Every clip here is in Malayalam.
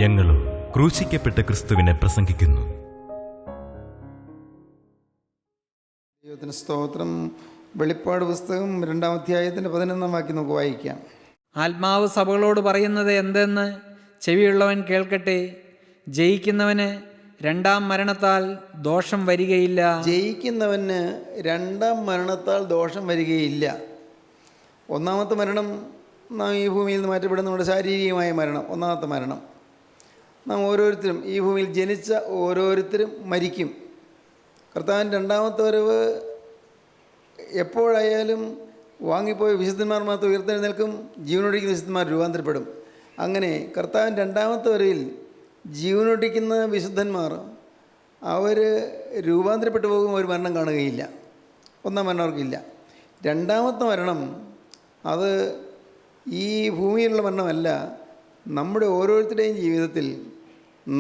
ഞങ്ങളും ക്രൂശിക്കപ്പെട്ട ക്രിസ്തുവിനെ പ്രസംഗിക്കുന്നു. ദൈവത്തിന് സ്തോത്രം. വെളിപ്പാട് പുസ്തകം 2-ാം അധ്യായത്തിൻ്റെ 11-ാം വാക്യം നമുക്ക് വായിക്കാം. ആത്മാവ് സഭകളോട് പറയുന്നത് എന്തെന്ന് ചെവിയുള്ളവൻ കേൾക്കട്ടെ. ജയിക്കുന്നവന് രണ്ടാം മരണത്താൽ ദോഷം വരികയില്ല. ജയിക്കുന്നവന് രണ്ടാം മരണത്താൽ ദോഷം വരികയില്ല. ഒന്നാമത്തെ മരണം നാം ഈ ഭൂമിയിൽ നിന്ന് മാറ്റപ്പെടുന്ന നമ്മുടെ ശാരീരികമായ മരണം, ഒന്നാമത്തെ മരണം. നാം ഓരോരുത്തരും ഈ ഭൂമിയിൽ ജനിച്ച ഓരോരുത്തരും മരിക്കും. കർത്താവിൻ്റെ രണ്ടാമത്തെ വരവ് എപ്പോഴായാലും വാങ്ങിപ്പോയ വിശുദ്ധന്മാർ മാത്രം ഉയർത്തെഴുന്നേൽക്കും, ജീവനൊടിക്കുന്ന വിശുദ്ധന്മാർ രൂപാന്തരപ്പെടും. അങ്ങനെ കർത്താവിൻ്റെ രണ്ടാമത്തെ വരവിൽ ജീവനൊടിക്കുന്ന വിശുദ്ധന്മാർ അവർ രൂപാന്തരപ്പെട്ടു പോകും, ഒരു മരണം കാണുകയില്ല. ഒന്നാം മരണം അവർക്കില്ല. രണ്ടാമത്തെ മരണം അത് ഈ ഭൂമിയിലുള്ള മരണമല്ല, നമ്മുടെ ഓരോരുത്തരുടെയും ജീവിതത്തിൽ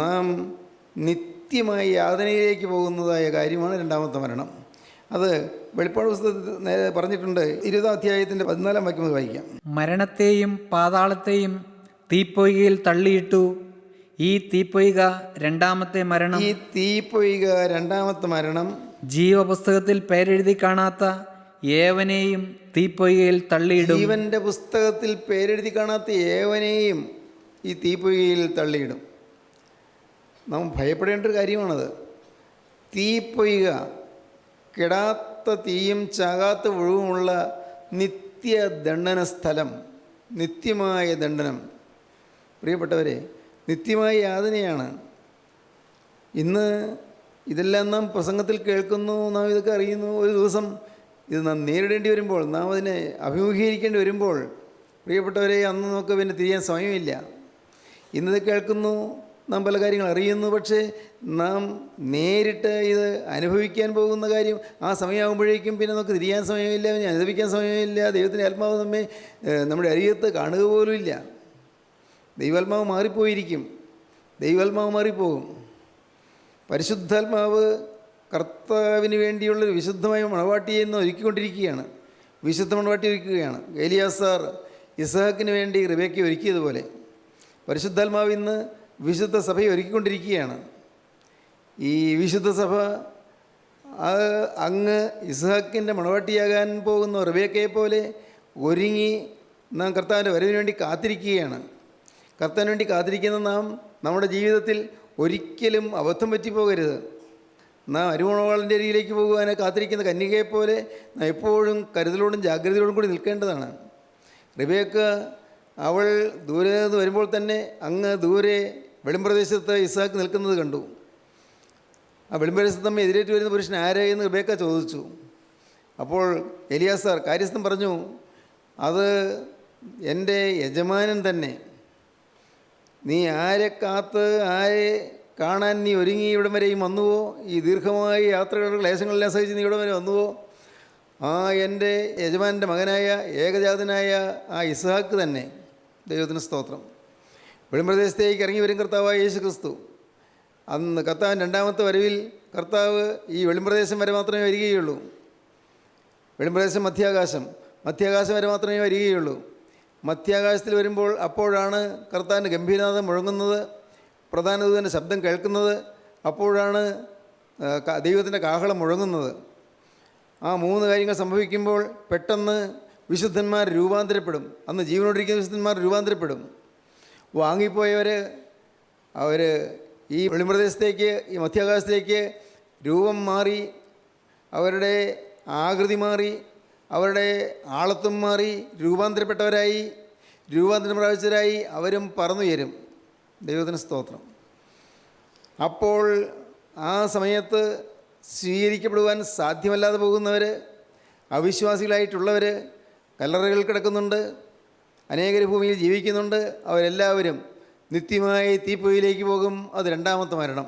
നാം നിത്യമായി യാതനയിലേക്ക് പോകുന്നതായ കാര്യമാണ് രണ്ടാമത്തെ മരണം. അത് വെളിപ്പാട് പുസ്തകത്തിൽ നേരെ പറഞ്ഞിട്ടുണ്ട്. 20-ാം അധ്യായത്തിൻ്റെ 14-ാം വാക്യം വായിക്കാം. മരണത്തെയും പാതാളത്തെയും തീപ്പൊയ്കയിൽ തള്ളിയിട്ടു. ഈ തീപ്പൊയ്ക രണ്ടാമത്തെ മരണം. ഈ തീപ്പൊയ്ക രണ്ടാമത്തെ മരണം ജീവപുസ്തകത്തിൽ പേരെഴുതി കാണാത്ത ഏവനെയും തീപ്പൊയ്കയിൽ തള്ളിയിടും. ജീവന്റെ പുസ്തകത്തിൽ പേരെഴുതി കാണാത്ത ഏവനെയും ഈ തീപ്പൊയ്കയിൽ തള്ളിയിടും. നാം ഭയപ്പെടേണ്ട ഒരു കാര്യമാണത്. തീപ്പൊയ്ക, കെടാത്ത തീയും ചാകാത്ത ഒഴിവുമുള്ള നിത്യദണ്ഡന സ്ഥലം, നിത്യമായ ദണ്ഡനം. പ്രിയപ്പെട്ടവരെ, നിത്യമായ യാതനയാണ്. ഇന്ന് ഇതെല്ലാം നാം പ്രസംഗത്തിൽ കേൾക്കുന്നു, നാം ഇതൊക്കെ അറിയുന്നു. ഒരു ദിവസം ഇത് നാം നേരിടേണ്ടി വരുമ്പോൾ, നാം അതിനെ അഭിമുഖീകരിക്കേണ്ടി വരുമ്പോൾ, പ്രിയപ്പെട്ടവരെ, അന്ന് നമുക്ക് പിന്നെ തിരിയാൻ സമയമില്ല. ഇന്നത് കേൾക്കുന്നു, നാം പല കാര്യങ്ങൾ അറിയുന്നു, പക്ഷേ നാം നേരിട്ട് ഇത് അനുഭവിക്കാൻ പോകുന്ന കാര്യം ആ സമയമാകുമ്പോഴേക്കും പിന്നെ നമുക്ക് തിരിയാൻ സമയമില്ല, പിന്നെ അനുഭവിക്കാൻ സമയമില്ല. ദൈവത്തിൻ്റെ ആത്മാവ് നമ്മെ നമ്മുടെ അരികത്ത് കാണുക പോലുമില്ല. ദൈവാത്മാവ് മാറിപ്പോയിരിക്കും, ദൈവാത്മാവ് മാറിപ്പോകും. പരിശുദ്ധാത്മാവ് കർത്താവിന് വേണ്ടിയുള്ളൊരു വിശുദ്ധമായ മണവാട്ടിയെ ഇന്ന് ഒരുക്കിക്കൊണ്ടിരിക്കുകയാണ്, വിശുദ്ധ മണവാട്ടി ഒരുക്കുകയാണ്. എലിയാസാർ ഇസ്ഹാക്കിന് വേണ്ടി റിബേക്കയെ ഒരുക്കിയതുപോലെ പരിശുദ്ധാത്മാവ് ഇന്ന് വിശുദ്ധ സഭയെ ഒരുക്കിക്കൊണ്ടിരിക്കുകയാണ്. ഈ വിശുദ്ധ സഭ അങ്ങ് ഇസ്ഹാക്കിൻ്റെ മണവാട്ടിയാകാൻ പോകുന്ന റിബേക്കയെ പോലെ ഒരുങ്ങി നാം കർത്താവിൻ്റെ വരവിന് വേണ്ടി കാത്തിരിക്കുകയാണ്. കർത്താവിന് വേണ്ടി കാത്തിരിക്കുന്ന നാം നമ്മുടെ ജീവിതത്തിൽ ഒരിക്കലും അബദ്ധം പറ്റിപ്പോകരുത്. നാം അരുമണവാളിൻ്റെ അരികിലേക്ക് പോകുവാൻ കാത്തിരിക്കുന്ന കന്യകയെപ്പോലെ നാം എപ്പോഴും കരുതലോടും ജാഗ്രതയോടും കൂടി നിൽക്കേണ്ടതാണ്. റിബേക്ക അവൾ ദൂരെ നിന്ന് വരുമ്പോൾ തന്നെ അങ്ങ് ദൂരെ വെളിമ്പ്രദേശത്ത് ഇസ്ഹാക്ക് നിൽക്കുന്നത് കണ്ടു. ആ വെളിമ്പ്രദേശത്ത് തമ്മിൽ എതിരേറ്റ് വരുന്ന പുരുഷൻ ആരെയെന്ന് റിബേക്ക ചോദിച്ചു. അപ്പോൾ എലിയാസാർ കാര്യസ്ഥൻ പറഞ്ഞു, അത് എൻ്റെ യജമാനൻ തന്നെ. നീ ആരെ കാത്ത് ആരെ കാണാൻ നീ ഒരുങ്ങി ഇവിടം വരെയും വന്നുവോ? ഈ ദീർഘമായ യാത്രകളുടെ ക്ലേശങ്ങളെല്ലാം സഹിച്ച് നീ ഇവിടം വരെ വന്നുവോ? ആ എൻ്റെ യജമാനൻ്റെ മകനായ ഏകജാതനായ ആ ഇസ്ഹാക്ക് തന്നെ. ദൈവത്തിന് സ്തോത്രം. വെളിമ്പ്രദേശത്തേക്ക് ഇറങ്ങി വരും കർത്താവായ യേശു ക്രിസ്തു. അന്ന് കർത്താവിൻ്റെ രണ്ടാമത്തെ വരവിൽ കർത്താവ് ഈ വെളിമ്പ്രദേശം വരെ മാത്രമേ വരികയുള്ളൂ. വെളിമ്പ്രദേശം മധ്യാകാശം വരെ മാത്രമേ വരികയുള്ളൂ. മധ്യാകാശത്തിൽ വരുമ്പോൾ അപ്പോഴാണ് കർത്താവിൻ്റെ ഗംഭീരനാഥം മുഴങ്ങുന്നത്, പ്രധാന ദൂതൻ്റെ ശബ്ദം കേൾക്കുന്നത്. അപ്പോഴാണ് ദൈവത്തിൻ്റെ കാഹളം മുഴങ്ങുന്നത്. ആ 3 കാര്യങ്ങൾ സംഭവിക്കുമ്പോൾ പെട്ടെന്ന് വിശുദ്ധന്മാർ രൂപാന്തരപ്പെടും. അന്ന് ജീവനോടിരിക്കുന്ന വിശുദ്ധന്മാർ രൂപാന്തരപ്പെടും. വാങ്ങിപ്പോയവർ അവർ ഈ വെളിമ്പ്രദേശത്തേക്ക്, ഈ മധ്യാകാശത്തേക്ക് രൂപം മാറി, അവരുടെ ആകൃതി മാറി, അവരുടെ ആളത്വം മാറി, രൂപാന്തരപ്പെട്ടവരായി, രൂപാന്തരം പ്രാപിച്ചവരായി അവരും പറന്നുയരും. ദൈവത്തിന് സ്തോത്രം. അപ്പോൾ ആ സമയത്ത് സ്വീകരിക്കപ്പെടുവാൻ സാധ്യമല്ലാതെ പോകുന്നവർ, അവിശ്വാസികളായിട്ടുള്ളവർ കല്ലറകളിൽ കിടക്കുന്നുണ്ട്, അനേകർ ഭൂമിയിൽ ജീവിക്കുന്നുണ്ട്. അവരെല്ലാവരും നിത്യമായി തീപ്പൊയ്യിലേക്ക് പോകും. അത് രണ്ടാമത്തെ മരണം.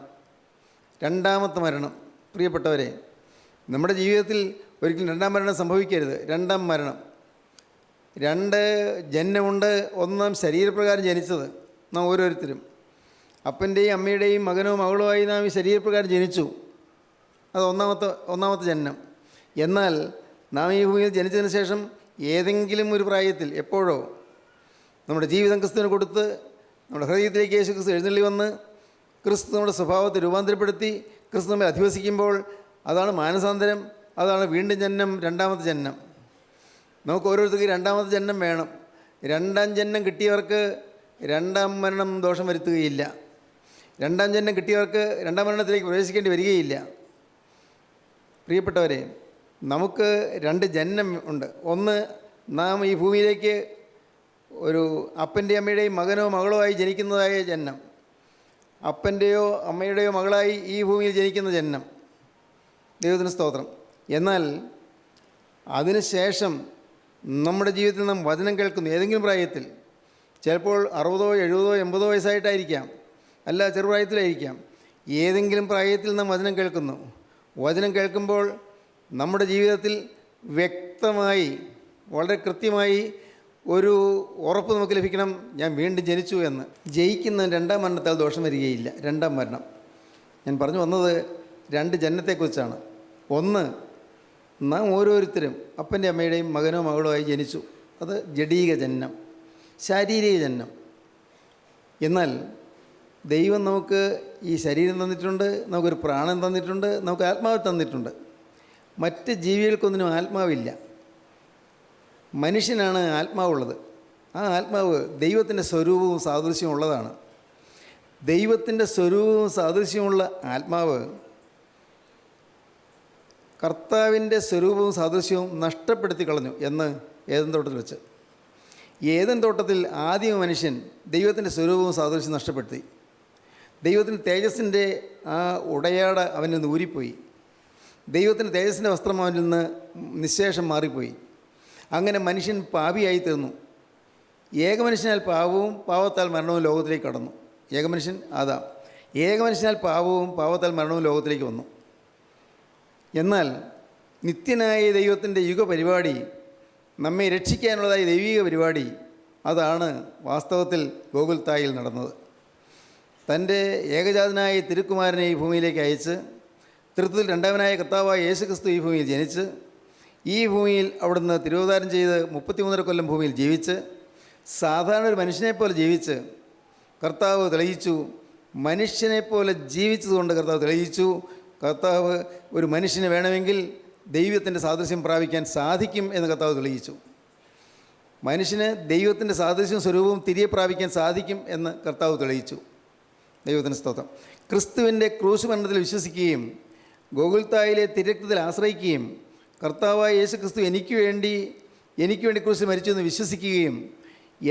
പ്രിയപ്പെട്ടവരെ, നമ്മുടെ ജീവിതത്തിൽ ഒരിക്കലും രണ്ടാം മരണം സംഭവിക്കരുത്. രണ്ടാം മരണം, 2 ജന്മമുണ്ട്. ഒന്നാം ശരീരപ്രകാരം ജനിച്ചത് നാം ഓരോരുത്തരും. അപ്പൻ്റെയും അമ്മയുടെയും മകനോ മകളുമായി നാം ഈ ശരീരപ്രകാരം ജനിച്ചു. അത് ഒന്നാമത്തെ ജന്മം. എന്നാൽ നാം ഈ ഭൂമിയിൽ ജനിച്ചതിന് ശേഷം ഏതെങ്കിലും ഒരു പ്രായത്തിൽ എപ്പോഴോ നമ്മുടെ ജീവിതം ക്രിസ്തുവിന് കൊടുത്ത് നമ്മുടെ ഹൃദയത്തിലേക്ക് യേശു ക്രിസ്തു എഴുന്നള്ളി വന്ന് ക്രിസ്തു നമ്മുടെ സ്വഭാവത്തെ രൂപാന്തരപ്പെടുത്തി ക്രിസ്തു നമ്മെ അധിവസിക്കുമ്പോൾ അതാണ് മാനസാന്തരം, അതാണ് വീണ്ടും ജനനം, രണ്ടാമത്തെ ജനനം. നമുക്ക് ഓരോരുത്തർക്കും രണ്ടാമത്തെ ജനനം വേണം. രണ്ടാം ജനനം കിട്ടിയവർക്ക് രണ്ടാം മരണം ദോഷം വരുത്തുകയില്ല. രണ്ടാം ജനനം കിട്ടിയവർക്ക് രണ്ടാം മരണത്തിലേക്ക് പ്രവേശിക്കേണ്ടി വരികയില്ല. പ്രിയപ്പെട്ടവരെ, നമുക്ക് രണ്ട് ജനനം ഉണ്ട്. ഒന്ന്, നാം ഈ ഭൂമിയിലേക്ക് ഒരു അപ്പൻ്റെയും അമ്മയുടെയും മകനോ മകളോ ആയി ജനിക്കുന്നതായ ജനനം, അപ്പൻ്റെയോ അമ്മയുടെയോ മകളായി ഈ ഭൂമിയിൽ ജനിക്കുന്ന ജനനം. ദൈവത്തിന് സ്തോത്രം. എന്നാൽ അതിനുശേഷം നമ്മുടെ ജീവിതത്തിൽ നാം വചനം കേൾക്കുന്നു. ഏതെങ്കിലും പ്രായത്തിൽ, ചിലപ്പോൾ 60, 70, 80 വയസ്സായിട്ടായിരിക്കാം, അല്ല ചെറുപ്രായത്തിലായിരിക്കാം. ഏതെങ്കിലും പ്രായത്തിൽ നാം വചനം കേൾക്കുന്നു. വചനം കേൾക്കുമ്പോൾ നമ്മുടെ ജീവിതത്തിൽ വ്യക്തമായി, വളരെ കൃത്യമായി ഒരു ഉറപ്പ് നമുക്ക് ലഭിക്കണം, ഞാൻ വീണ്ടും ജനിച്ചു എന്ന്. ജയിക്കുന്ന രണ്ടാം മരണത്താൽ ദോഷം വരികയില്ല. രണ്ടാം മരണം, ഞാൻ പറഞ്ഞു വന്നത് രണ്ട് ജനനത്തെക്കുറിച്ചാണ്. ഒന്ന്, നാം ഓരോരുത്തരും അപ്പൻ്റെ അമ്മയുടെയും മകനോ മകളോ ആയി ജനിച്ചു. അത് ജഡീക ജനനം, ശാരീരിക ജനനം. എന്നാൽ ദൈവം നമുക്ക് ഈ ശരീരം തന്നിട്ടുണ്ട്, നമുക്കൊരു പ്രാണൻ തന്നിട്ടുണ്ട്, നമുക്ക് ആത്മാവ് തന്നിട്ടുണ്ട്. മറ്റ് ജീവികൾക്കൊന്നിനും ആത്മാവില്ല. മനുഷ്യനാണ് ആത്മാവുള്ളത്. ആ ആത്മാവ് ദൈവത്തിൻ്റെ സ്വരൂപവും സാദൃശ്യവും ഉള്ളതാണ്. ദൈവത്തിൻ്റെ സ്വരൂപവും സാദൃശ്യമുള്ള ആത്മാവ് കർത്താവിൻ്റെ സ്വരൂപവും സാദൃശ്യവും നഷ്ടപ്പെടുത്തി കളഞ്ഞു. എന്ന് ഏദൻ തോട്ടത്തിൽ വെച്ച്. ഏദൻ തോട്ടത്തിൽ ആദ്യ മനുഷ്യൻ ദൈവത്തിൻ്റെ സ്വരൂപവും സാദൃശ്യം നഷ്ടപ്പെടുത്തി. ദൈവത്തിൻ്റെ തേജസ്സിൻ്റെ ആ ഉടയാട അവനിൽ നിന്ന് ഊരിപ്പോയി. ദൈവത്തിൻ്റെ തേജസ്സിൻ്റെ വസ്ത്രം അവനിൽ നിന്ന് നിശേഷം മാറിപ്പോയി. അങ്ങനെ മനുഷ്യൻ പാപിയായി തീർന്നു. ഏകമനുഷ്യനാൽ പാപവും പാവത്താൽ മരണവും ലോകത്തിലേക്ക് കടന്നു. ഏകമനുഷ്യൻ ആദാം. ഏകമനുഷ്യനാൽ പാപവും പാവത്താൽ മരണവും ലോകത്തിലേക്ക് വന്നു. എന്നാൽ നിത്യനായ ദൈവത്തിൻ്റെ യുഗപരിപാടി, നമ്മെ രക്ഷിക്കാനുള്ളതായ ദൈവിക പരിപാടി, അതാണ് വാസ്തവത്തിൽ ഗോകുൽത്തായിൽ നടന്നത്. തൻ്റെ ഏകജാതനായ തിരുക്കുമാരനെ ഈ ഭൂമിയിലേക്ക് അയച്ച്, തൃത്വത്തിൽ രണ്ടാമനായ കർത്താവായ യേശുക്രിസ്തു ഈ ഭൂമിയിൽ ജനിച്ച്, ഈ ഭൂമിയിൽ അവിടുന്ന് തിരുവതാരം ചെയ്ത് 33 കൊല്ലം ഭൂമിയിൽ ജീവിച്ച്, സാധാരണ ഒരു മനുഷ്യനെപ്പോലെ ജീവിച്ച് കർത്താവ് തെളിയിച്ചു. മനുഷ്യനെപ്പോലെ ജീവിച്ചതുകൊണ്ട് കർത്താവ് തെളിയിച്ചു, കർത്താവ് ഒരു മനുഷ്യന് വേണമെങ്കിൽ ദൈവത്തിൻ്റെ സാദൃശ്യം പ്രാപിക്കാൻ സാധിക്കും എന്ന് കർത്താവ് തെളിയിച്ചു. മനുഷ്യന് ദൈവത്തിൻ്റെ സാദൃശ്യവും സ്വരൂപവും തിരികെ പ്രാപിക്കാൻ സാധിക്കും എന്ന് കർത്താവ് തെളിയിച്ചു. ദൈവത്തിൻ്റെ സ്തോത്രം. ക്രിസ്തുവിൻ്റെ ക്രൂശ് മരണത്തിൽ വിശ്വസിക്കുകയും ഗോകുൽത്തായിലെ തിരക്തത്തിൽ ആശ്രയിക്കുകയും കർത്താവായ യേശു ക്രിസ്തു എനിക്ക് വേണ്ടി ക്രൂശിൽ മരിച്ചു എന്ന് വിശ്വസിക്കുകയും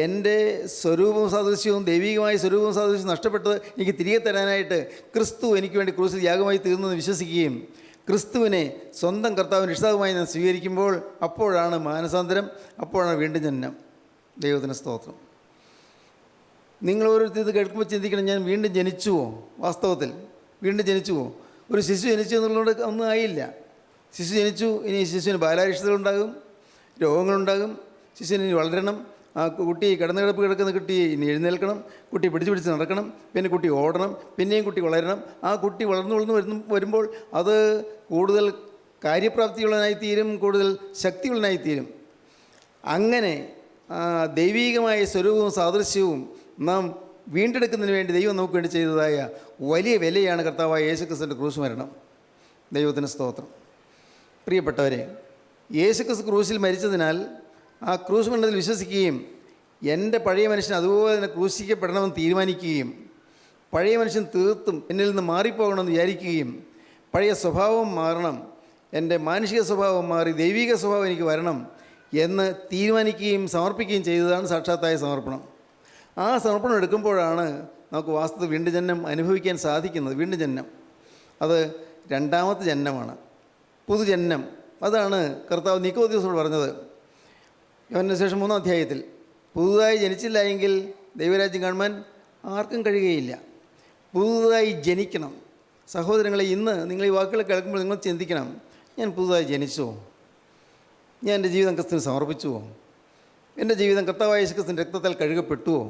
എൻ്റെ സ്വരൂപവും സാദൃശ്യവും ദൈവികമായ സ്വരൂപവും സാദൃശ്യവും നഷ്ടപ്പെട്ടത് എനിക്ക് തിരികെ തരാനായിട്ട് ക്രിസ്തു എനിക്ക് വേണ്ടി ക്രൂശിൽ യാഗമായി തീർന്നെന്ന് വിശ്വസിക്കുകയും ക്രിസ്തുവിനെ സ്വന്തം കർത്താവിന് രക്ഷിതാവുമായി ഞാൻ സ്വീകരിക്കുമ്പോൾ അപ്പോഴാണ് മാനസാന്തരം, അപ്പോഴാണ് വീണ്ടും ജനനം. ദൈവത്തിന് സ്തോത്രം. നിങ്ങൾ ഓരോരുത്തർ ഇത് കേൾക്കുമ്പോൾ ചിന്തിക്കണം, ഞാൻ വീണ്ടും ജനിച്ചുവോ? വാസ്തവത്തിൽ വീണ്ടും ജനിച്ചുവോ? ഒരു ശിശു ജനിച്ചു എന്നുള്ളതുകൊണ്ട് ഒന്നും ആയില്ല. ശിശു ജനിച്ചു, ഇനി ശിശുവിന് ബാലാരിഷ്ടതകളുണ്ടാകും, രോഗങ്ങളുണ്ടാകും, ശിശുവിന് ഇനി വളരണം. ആ കുട്ടി കിടന്നുകിടപ്പ് കിടക്കുന്ന കുട്ടി ഇനി എഴുന്നേൽക്കണം, കുട്ടി പിടിച്ച് നടക്കണം, പിന്നെ കുട്ടി ഓടണം, പിന്നെയും കുട്ടി വളരണം. ആ കുട്ടി വളർന്നു വരുമ്പോൾ അത് കൂടുതൽ കാര്യപ്രാപ്തിയുള്ളതിനായിത്തീരും, കൂടുതൽ ശക്തിയുള്ളതിനായിത്തീരും. അങ്ങനെ ദൈവീകമായ സ്വരൂപവും സാദൃശ്യവും നാം വീണ്ടെടുക്കുന്നതിന് വേണ്ടി ദൈവം നമുക്ക് വേണ്ടി ചെയ്തതായ വലിയ വിലയാണ് കർത്താവായ യേശുക്രിസ്തുവിൻ്റെ ക്രൂശ് മരണം. ദൈവത്തിന് സ്തോത്രം. പ്രിയപ്പെട്ടവരെ, യേശുക്രിസ്തു ക്രൂശിൽ മരിച്ചതിനാൽ ആ ക്രൂശ് മരണത്തിൽ വിശ്വസിക്കുകയും എൻ്റെ പഴയ മനുഷ്യൻ അതുപോലെ തന്നെ ക്രൂശിക്കപ്പെടണമെന്ന് തീരുമാനിക്കുകയും പഴയ മനുഷ്യൻ തീർത്തും എന്നിൽ നിന്ന് മാറിപ്പോകണമെന്ന് വിചാരിക്കുകയും പഴയ സ്വഭാവം മാറണം, എൻ്റെ മാനുഷിക സ്വഭാവം മാറി ദൈവിക സ്വഭാവം എനിക്ക് വരണം എന്ന് തീരുമാനിക്കുകയും സമർപ്പിക്കുകയും ചെയ്തതാണ് സാക്ഷാത്തായ സമർപ്പണം. ആ സമർപ്പണം എടുക്കുമ്പോഴാണ് നമുക്ക് വാസ്തവത്തിൽ വീണ്ടും ജനനം അനുഭവിക്കാൻ സാധിക്കുന്നത്. വീണ്ടും ജനനം അത് രണ്ടാമത്തെ ജനനമാണ്, പുതുജനനം. അതാണ് കർത്താവ് നിക്കോദീസിനോട് പറഞ്ഞത്. യോഹന്നാന്റെ സുവിശേഷം 3-ാം അധ്യായത്തിൽ, പുതുതായി ജനിച്ചില്ല എങ്കിൽ ദൈവരാജ്യം കാണുവാൻ ആർക്കും കഴിയുകയില്ല. പുതുതായി ജനിക്കണം. സഹോദരങ്ങളെ, ഇന്ന് നിങ്ങൾ ഈ വാക്കുകൾ കേൾക്കുമ്പോൾ നിങ്ങൾ ചിന്തിക്കണം, ഞാൻ പുതുതായി ജനിച്ചുവോ? ഞാൻ എൻ്റെ ജീവിതം ക്രിസ്തുവിന് സമർപ്പിച്ചുവോ? എൻ്റെ ജീവിതം കർത്താവായ യേശുക്രിസ്തുവിൻ്റെ രക്തത്താൽ കഴുകപ്പെട്ടുവോ?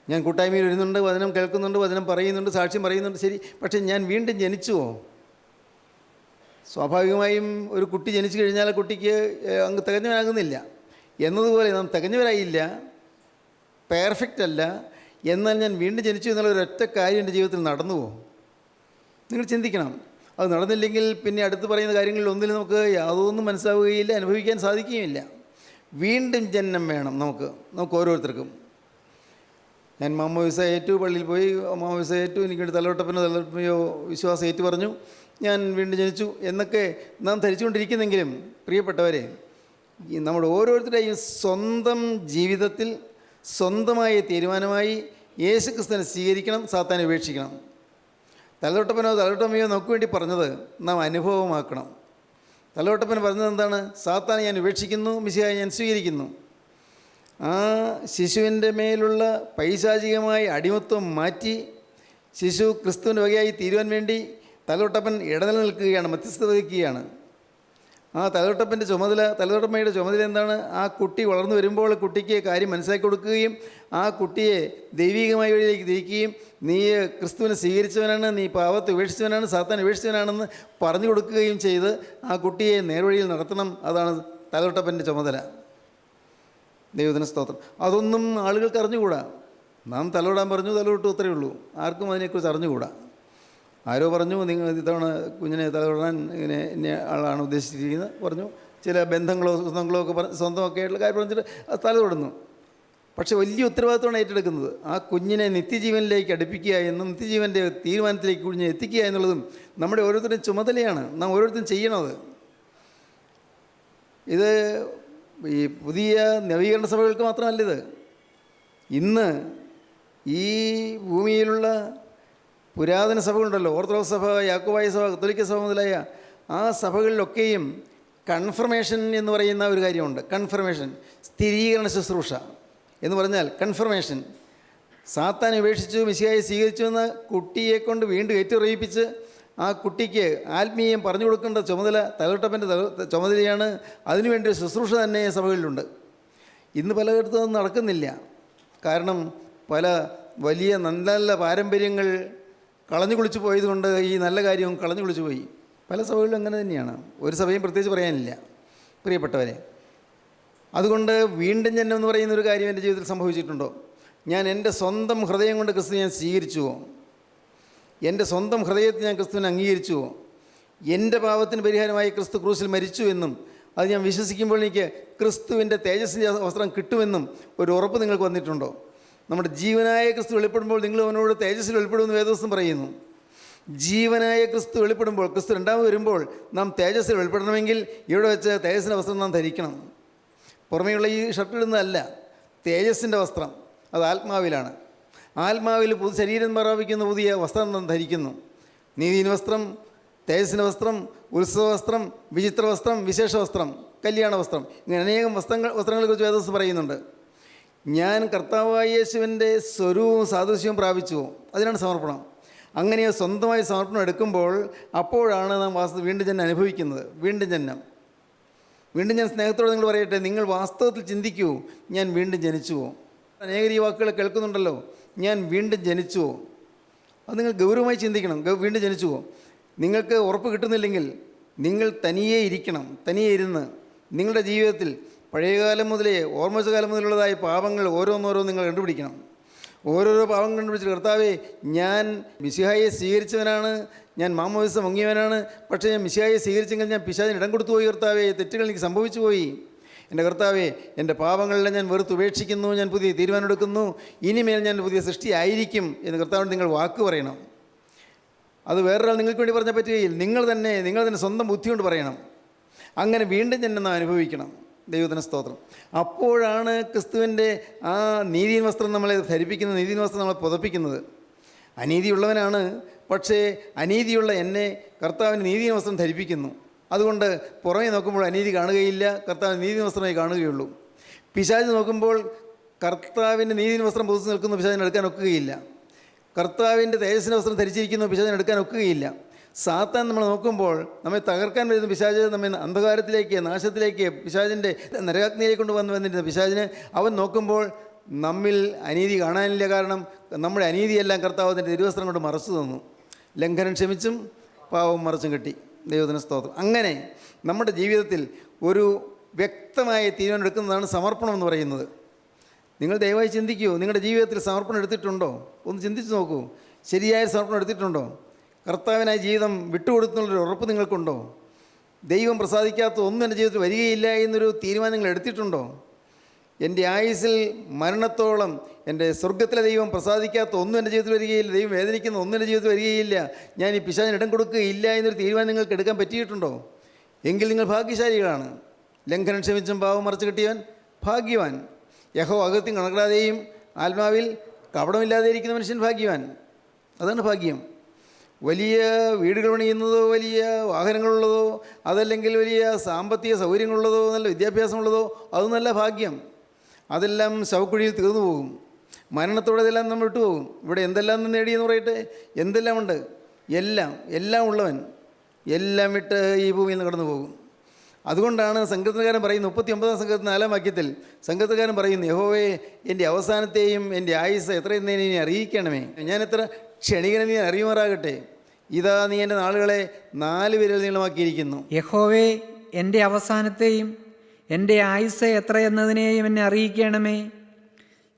ഞാൻ കൂട്ടായ്മയിൽ വരുന്നുണ്ട്, വചനം കേൾക്കുന്നുണ്ട്, വചനം പറയുന്നുണ്ട്, സാക്ഷ്യം പറയുന്നുണ്ട്, ശരി. പക്ഷേ ഞാൻ വീണ്ടും ജനിച്ചുവോ? സ്വാഭാവികമായും ഒരു കുട്ടി ജനിച്ചു കഴിഞ്ഞാൽ ആ കുട്ടിക്ക് അങ്ങ് തികഞ്ഞവനാകുന്നില്ല എന്നതുപോലെ നാം തികഞ്ഞവരായില്ല, പെർഫെക്റ്റ് അല്ല. എന്നാൽ ഞാൻ വീണ്ടും ജനിച്ചു എന്നുള്ള ഒരൊറ്റ കാര്യം എൻ്റെ ജീവിതത്തിൽ നടന്നു പോകും. നിങ്ങൾ ചിന്തിക്കണം. അത് നടന്നില്ലെങ്കിൽ പിന്നെ അടുത്ത് പറയുന്ന കാര്യങ്ങളിൽ ഒന്നിലും നമുക്ക് യാതൊന്നും മനസ്സിലാവുകയില്ല, അനുഭവിക്കാൻ സാധിക്കുകയില്ല. വീണ്ടും ജന്മം വേണം നമുക്ക് ഓരോരുത്തർക്കും. ഞാൻ മാമോദിസ ഏറ്റു, പള്ളിയിൽ പോയി മാമോദിസ ഏറ്റു, എനിക്ക് തലവട്ടപ്പനോ വിശ്വാസം ഏറ്റു പറഞ്ഞു, ഞാൻ വീണ്ടും ജനിച്ചു എന്നൊക്കെ നാം ധരിച്ചുകൊണ്ടിരിക്കുന്നെങ്കിലും പ്രിയപ്പെട്ടവരെ, നമ്മുടെ ഓരോരുത്തരുടെയും സ്വന്തം ജീവിതത്തിൽ സ്വന്തമായ തീരുമാനമായി യേശുക്രിസ്തുവിനെ സ്വീകരിക്കണം, സാത്താനെ ഉപേക്ഷിക്കണം. തലവട്ടപ്പനോ നമുക്ക് വേണ്ടി പറഞ്ഞത് നാം അനുഭവമാക്കണം. തലവട്ടപ്പൻ പറഞ്ഞത് എന്താണ്? സാത്താനെ ഞാൻ ഉപേക്ഷിക്കുന്നു, മിശിഹായെ ഞാൻ സ്വീകരിക്കുന്നു. ആ ശിശുവിൻ്റെ മേലുള്ള പൈശാചികമായ അടിമത്വം മാറ്റി ശിശു ക്രിസ്തുവിൻ്റെ വകയായി തീരുവാൻ വേണ്ടി തലവട്ടപ്പൻ ഇടനില നിൽക്കുകയാണ്, മധ്യസ്ഥത വഹിക്കുകയാണ്. ആ തലവട്ടമ്മയുടെ ചുമതല എന്താണ്? ആ കുട്ടി വളർന്നു വരുമ്പോൾ കുട്ടിക്ക് കാര്യം മനസ്സിലാക്കി കൊടുക്കുകയും ആ കുട്ടിയെ ദൈവികമായ വഴിയിലേക്ക് തിരിക്കുകയും നീ ക്രിസ്തുവിനെ സ്വീകരിച്ചവനാണ്, നീ പാപത്തെ ഉപേക്ഷിച്ചവനാണ്, സാത്താൻ ഉപേക്ഷിച്ചവനാണെന്ന് പറഞ്ഞു കൊടുക്കുകയും ചെയ്ത് ആ കുട്ടിയെ നേർവഴിയിൽ നടത്തണം. അതാണ് തലവട്ടപ്പൻ്റെ ചുമതല. ദൈവത്തിന് സ്തോത്രം. അതൊന്നും ആളുകൾക്ക് അറിഞ്ഞുകൂടാ. നാം തലവിടാൻ പറഞ്ഞു, തലവിട്ടു, അത്രയേ ഉള്ളൂ. ആർക്കും അതിനെക്കുറിച്ച് അറിഞ്ഞുകൂടാ. ആരോ പറഞ്ഞു നിങ്ങൾ ഇത്തവണ കുഞ്ഞിനെ തലവിടാൻ ഇന്ന ആളാണ് ഉദ്ദേശിച്ചിരിക്കുന്നത് പറഞ്ഞു. ചില ബന്ധങ്ങളോ ഒക്കെ സ്വന്തമൊക്കെ ആയിട്ടുള്ള കാര്യം പറഞ്ഞിട്ട് അത് തലവിടുന്നു. പക്ഷേ വലിയ ഉത്തരവാദിത്വമാണ് ഏറ്റെടുക്കുന്നത്. ആ കുഞ്ഞിനെ നിത്യജീവനിലേക്ക് അടുപ്പിക്കുക എന്നും നിത്യജീവൻ്റെ തീരുമാനത്തിലേക്ക് കുഞ്ഞിനെ എത്തിക്കുക എന്നുള്ളതും നമ്മുടെ ഓരോരുത്തരുടെയും ചുമതലയാണ്. നാം ഓരോരുത്തരും ചെയ്യണത്. ഇത് ഈ പുതിയ നവീകരണ സഭകൾക്ക് മാത്രമല്ലിത്. ഇന്ന് ഈ ഭൂമിയിലുള്ള പുരാതന സഭകളുണ്ടല്ലോ, ഓർത്തഡോക്സ് സഭ, യാക്കോബായ സഭ, കത്തോലിക്ക സഭ മുതലായ ആ സഭകളിലൊക്കെയും കൺഫർമേഷൻ എന്ന് പറയുന്ന ഒരു കാര്യമുണ്ട്. കൺഫർമേഷൻ, സ്ഥിരീകരണ ശുശ്രൂഷ എന്ന് പറഞ്ഞാൽ കൺഫർമേഷൻ. സാത്താനെ ഉപേക്ഷിച്ചു മിശിഹായെ സ്വീകരിച്ചു എന്ന കുട്ടിയെക്കൊണ്ട് വീണ്ടും ഏറ്റുറയിപ്പിച്ച് ആ കുട്ടിക്ക് ആത്മീയം പറഞ്ഞു കൊടുക്കേണ്ട ചുമതല തലവട്ടപ്പൻ്റെ ചുമതലയാണ്. അതിനുവേണ്ടി ഒരു ശുശ്രൂഷ തന്നെ സഭകളിലുണ്ട്. ഇന്ന് പലയിടത്തും അതൊന്നും നടക്കുന്നില്ല. കാരണം പല വലിയ നല്ല നല്ല പാരമ്പര്യങ്ങൾ കളഞ്ഞു കുളിച്ചു പോയതുകൊണ്ട് ഈ നല്ല കാര്യവും കളഞ്ഞു കുളിച്ചു പോയി. പല സഭകളിലും അങ്ങനെ തന്നെയാണ്. ഒരു സഭയും പ്രത്യേകിച്ച് പറയാനില്ല പ്രിയപ്പെട്ടവരെ. അതുകൊണ്ട് വീണ്ടും ജന്മം എന്ന് പറയുന്നൊരു കാര്യം എൻ്റെ ജീവിതത്തിൽ സംഭവിച്ചിട്ടുണ്ടോ? ഞാൻ എൻ്റെ സ്വന്തം ഹൃദയം കൊണ്ട് ക്രിസ്തു ഞാൻ സ്വീകരിച്ചുവോ? എൻ്റെ സ്വന്തം ഹൃദയത്തിൽ ഞാൻ ക്രിസ്തുവിനെ അംഗീകരിച്ചുവോ? എൻ്റെ പാപത്തിന് പരിഹാരമായി ക്രിസ്തു ക്രൂശിൽ മരിച്ചു എന്നും അത് ഞാൻ വിശ്വസിക്കുമ്പോൾ എനിക്ക് ക്രിസ്തുവിൻ്റെ തേജസ്സിൻ്റെ വസ്ത്രം കിട്ടുമെന്നും ഒരു ഉറപ്പ് നിങ്ങൾക്ക് വന്നിട്ടുണ്ടോ? നമ്മുടെ ജീവനായ ക്രിസ്തു വെളിപ്പെടുമ്പോൾ നിങ്ങൾ അവനോട് തേജസ്സിൽ വെളിപ്പെടുമെന്ന് വേദവസ്തം പറയുന്നു. ജീവനായ ക്രിസ്തു വെളിപ്പെടുമ്പോൾ, ക്രിസ്തു രണ്ടാമത് വരുമ്പോൾ നാം തേജസ്സിൽ വെളിപ്പെടണമെങ്കിൽ ഇവിടെ വെച്ച് തേജസ്സിൻ്റെ വസ്ത്രം നാം ധരിക്കണം. പുറമേയുള്ള ഈ ഷർട്ട് ഇടുന്നതല്ല, തേജസ്സിൻ്റെ വസ്ത്രം. അത് ആത്മാവിലാണ്. ആത്മാവിൽ പുതു ശരീരം പ്രാപിക്കുന്ന പുതിയ വസ്ത്രം നാം ധരിക്കുന്നു. നീതിயின் വസ്ത്രം, തേജസ്സിൻ്റെ വസ്ത്രം, ഉത്സവ വസ്ത്രം, വിചിത്ര വസ്ത്രം, വിശേഷ വസ്ത്രം, കല്യാണ വസ്ത്രം, ഇങ്ങനെ അനേകം വസ്ത്രങ്ങളെക്കുറിച്ച് വേദവസ്തം പറയുന്നുണ്ട്. ഞാൻ കർത്താവായ യേശുവിൻ്റെ സ്വരൂപവും സാദൃശ്യവും പ്രാപിച്ചുവോ? അതിനാണ് സമർപ്പണം. അങ്ങനെ സ്വന്തമായി സമർപ്പണം എടുക്കുമ്പോൾ അപ്പോഴാണ് നാം വീണ്ടും ജന്മം അനുഭവിക്കുന്നത്. വീണ്ടും ജന്മം സ്നേഹത്തോടെ നിങ്ങൾ പറയട്ടെ, നിങ്ങൾ വാസ്തവത്തിൽ ചിന്തിക്കൂ, ഞാൻ വീണ്ടും ജനിച്ചുവോ? അനേകം ഈ വാക്കുകൾ കേൾക്കുന്നുണ്ടല്ലോ, ഞാൻ വീണ്ടും ജനിച്ചുവോ? അത് നിങ്ങൾ ഗൗരവമായി ചിന്തിക്കണം. വീണ്ടും ജനിച്ചുവോ? നിങ്ങൾക്ക് ഉറപ്പ് കിട്ടുന്നില്ലെങ്കിൽ നിങ്ങൾ തനിയെ ഇരിക്കണം. തനിയെ ഇരുന്ന് നിങ്ങളുടെ ജീവിതത്തിൽ പഴയകാലം മുതലേ ഓർമ്മച്ച കാലം മുതലുള്ളതായ പാപങ്ങൾ ഓരോന്നോരോന്ന് നിങ്ങൾ കണ്ടുപിടിക്കണം. ഓരോരോ പാപങ്ങൾ കണ്ടുപിടിച്ചിട്ട്, കർത്താവേ, ഞാൻ മിശിഹായെ സ്വീകരിച്ചവനാണ്, ഞാൻ മാമോദിസ മുങ്ങിയവനാണ്, പക്ഷേ ഞാൻ മിശിഹായെ സ്വീകരിച്ചെങ്കിൽ ഞാൻ പിശാചിന് ഇടം കൊടുത്തു പോയി. കർത്താവേ, തെറ്റുകൾ എനിക്ക് സംഭവിച്ചു പോയി. എൻ്റെ കർത്താവേ, എൻ്റെ പാപങ്ങളെല്ലാം ഞാൻ വെറുത്തുപേക്ഷിക്കുന്നു, ഞാൻ പുതിയ തീരുമാനമെടുക്കുന്നു, ഇനിമേൽ ഞാൻ പുതിയ സൃഷ്ടിയായിരിക്കും എന്ന് കർത്താവിനോട് നിങ്ങൾ വാക്ക് പറയണം. അത് വേറൊരാൾ നിങ്ങൾക്ക് വേണ്ടി പറഞ്ഞാൽ പറ്റുകയില്ല. നിങ്ങൾ തന്നെ സ്വന്തം ബുദ്ധി കൊണ്ട് പറയണം. അങ്ങനെ വീണ്ടും ജന്മം നാം അനുഭവിക്കണം. ദൈവത്തിന് സ്തോത്രം. അപ്പോഴാണ് ക്രിസ്തുവിൻ്റെ ആ നീതിயின் വസ്ത്രം നമ്മളെ ധരിപ്പിക്കുന്നത്, നീതിயின் വസ്ത്രം നമ്മളെ പുതപ്പിക്കുന്നത്. അനീതിയുള്ളവനാണ്, പക്ഷേ അനീതിയുള്ള എന്നെ കർത്താവിന് നീതിயின் വസ്ത്രം ധരിപ്പിക്കുന്നു. അതുകൊണ്ട് പുറമേ നോക്കുമ്പോൾ അനീതി കാണുകയില്ല, കർത്താവിന് നീതിயின் വസ്ത്രമായി കാണുകയുള്ളൂ. പിശാച് നോക്കുമ്പോൾ കർത്താവിൻ്റെ നീതിயின் വസ്ത്രം പുതുത്ത് നിൽക്കുന്ന പിശാചിനെ എടുക്കാൻ ഒക്കുകയില്ല. കർത്താവിൻ്റെ തേജസ്സിൻ്റെ വസ്ത്രം ധരിച്ചിരിക്കുന്ന പിശാചിനെ എടുക്കാൻ ഒക്കുകയില്ല. സാത്താൻ നമ്മൾ നോക്കുമ്പോൾ നമ്മെ തകർക്കാൻ വരുന്ന പിശാച്, നമ്മെ അന്ധകാരത്തിലേക്ക്, നാശത്തിലേക്ക്, പിശാചിൻ്റെ നരകാഗ്നിയിലേക്ക് കൊണ്ടുവന്നിരുന്ന പിശാചിന് അവൻ നോക്കുമ്പോൾ നമ്മിൽ അനീതി കാണാനില്ല. കാരണം നമ്മുടെ അനീതിയെല്ലാം കർത്താവ് അതിൻ്റെ തിരുവസ്ത്രം കൊണ്ട് മറച്ചു തന്നു. ലംഘനം ക്ഷമിച്ചും പാവം മറച്ചും കെട്ടി. ദൈവത്തിന് സ്തോത്രം. അങ്ങനെ നമ്മുടെ ജീവിതത്തിൽ ഒരു വ്യക്തമായ തീരുമാനം എടുക്കുന്നതാണ് സമർപ്പണം എന്ന് പറയുന്നത്. നിങ്ങൾ ദയവായി ചിന്തിക്കൂ. നിങ്ങളുടെ ജീവിതത്തിൽ സമർപ്പണം എടുത്തിട്ടുണ്ടോ? ഒന്ന് ചിന്തിച്ച് നോക്കൂ. ശരിയായ സമർപ്പണം എടുത്തിട്ടുണ്ടോ? കർത്താവിനായി ജീവിതം വിട്ടുകൊടുത്തുള്ളൊരു ഉറപ്പ് നിങ്ങൾക്കുണ്ടോ? ദൈവം പ്രസാദിക്കാത്ത ഒന്നും എൻ്റെ ജീവിതത്തിൽ വരികയില്ല എന്നൊരു തീരുമാനം നിങ്ങൾ എടുത്തിട്ടുണ്ടോ? എൻ്റെ ആയുസ്സിൽ മരണത്തോളം എൻ്റെ സ്വർഗത്തിലെ ദൈവം പ്രസാദിക്കാത്ത ഒന്നും എൻ്റെ ജീവിതത്തിൽ വരികയില്ല, ദൈവം വേദനിക്കുന്ന ഒന്നും എൻ്റെ ജീവിതത്തിൽ വരികയില്ല, ഞാൻ ഈ പിശാചിന് ഇടം കൊടുക്കുകയില്ല എന്നൊരു തീരുമാനം നിങ്ങൾക്ക് എടുക്കാൻ പറ്റിയിട്ടുണ്ടോ? എങ്കിൽ നിങ്ങൾ ഭാഗ്യശാലികളാണ്. ലംഘനം ക്ഷമിച്ചും പാവം മറച്ചു കിട്ടിയവൻ ഭാഗ്യവാൻ. യഹോവ അകത്യം കണക്കാതെയും ആത്മാവിൽ കപടമില്ലാതെ ഇരിക്കുന്ന മനുഷ്യൻ ഭാഗ്യവാൻ. അതാണ് ഭാഗ്യം. വലിയ വീടുകൾ പണിയുന്നതോ, വലിയ വാഹനങ്ങളുള്ളതോ, അതല്ലെങ്കിൽ വലിയ സാമ്പത്തിക സൗകര്യങ്ങളുള്ളതോ, നല്ല വിദ്യാഭ്യാസമുള്ളതോ അതൊന്നല്ല ഭാഗ്യം. അതെല്ലാം ശവക്കുഴിയിൽ തീർന്നു പോകും. മരണത്തോടെ ഇതെല്ലാം നമ്മൾ വിട്ടുപോകും. ഇവിടെ എന്തെല്ലാം നേടിയെന്ന് പറയട്ടെ, എന്തെല്ലാം ഉണ്ട്, എല്ലാം ഉള്ളവൻ എല്ലാം വിട്ട് ഈ ഭൂമിയിൽ നിന്ന് കടന്നു പോകും. അതുകൊണ്ടാണ് സങ്കീർത്തനക്കാരൻ പറയുന്നത്, 39-ാം സങ്കീർത്തനം 4-ാം വാക്യത്തിൽ സങ്കീർത്തനക്കാരൻ പറയുന്നു, യഹോവേ എൻ്റെ അവസാനത്തെയും എൻ്റെ ആയുസ് എത്രയെന്ന് നീ അറിയിക്കണമേ. ഞാൻ എത്ര ക്ഷണികനെ നീ അറിയുമാറാകട്ടെ. ഇതാ നീ എൻ്റെ നാളുകളെ 4 വിരൽ നീളമാക്കിയിരിക്കുന്നു. യഹോവേ എൻ്റെ അവസാനത്തെയും എൻ്റെ ആയുസ് എത്രയെന്നതിനെയും എന്നെ അറിയിക്കണമേ.